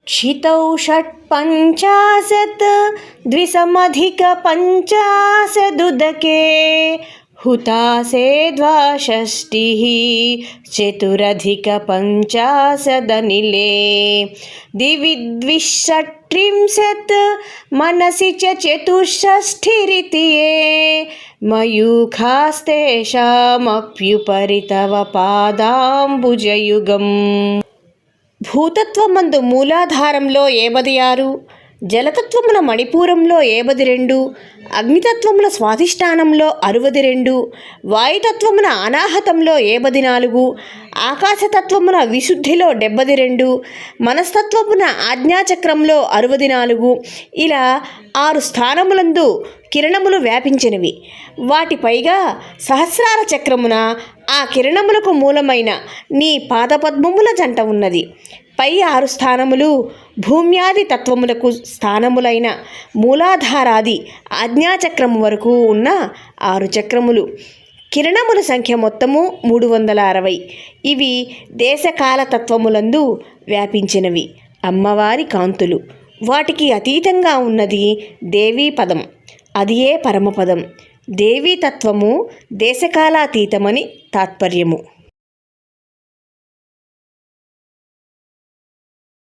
क्षितौ षट्पञ्चाशत् द्विसमधिकपञ्चाशदुदके हुतासे द्वाषष्टिः चतुरधिकपञ्चाशदनिले दिवि द्विषट्त्रिंशत् मनसि च चतुष्षष्ठिरिति ये मयूखास्तेषामप्युपरि तव पादाम्बुजयुगम्। భూతత్వమందు మూలాధారంలో 86, జలతత్వమున మణిపూరంలో 72, అగ్నితత్వమున స్వాధిష్టానంలో 62, వాయుతత్వమున అనాహతంలో 84, ఆకాశతత్వమున విశుద్ధిలో 72, మనస్తత్వమున ఆజ్ఞాచక్రంలో 64, ఇలా 6 స్థానములందు కిరణములు వ్యాపించినవి. వాటి పైగా సహస్రార చక్రమున ఆ కిరణములకు మూలమైన నీ పాదపద్మముల జంట ఉన్నది. పై 6 స్థానములు భూమ్యాది తత్వములకు స్థానములైన మూలాధారాది ఆజ్ఞాచక్రము వరకు ఉన్న 6 చక్రములు. కిరణముల సంఖ్య మొత్తము 360. ఇవి దేశకాల తత్వములందు వ్యాపించినవి. అమ్మవారి కాంతులు. వాటికి అతీతంగా ఉన్నది దేవీ పదం. అదియే పరమపదం. దేవీ తత్వము దేశకాలాతీతమని తాత్పర్యము.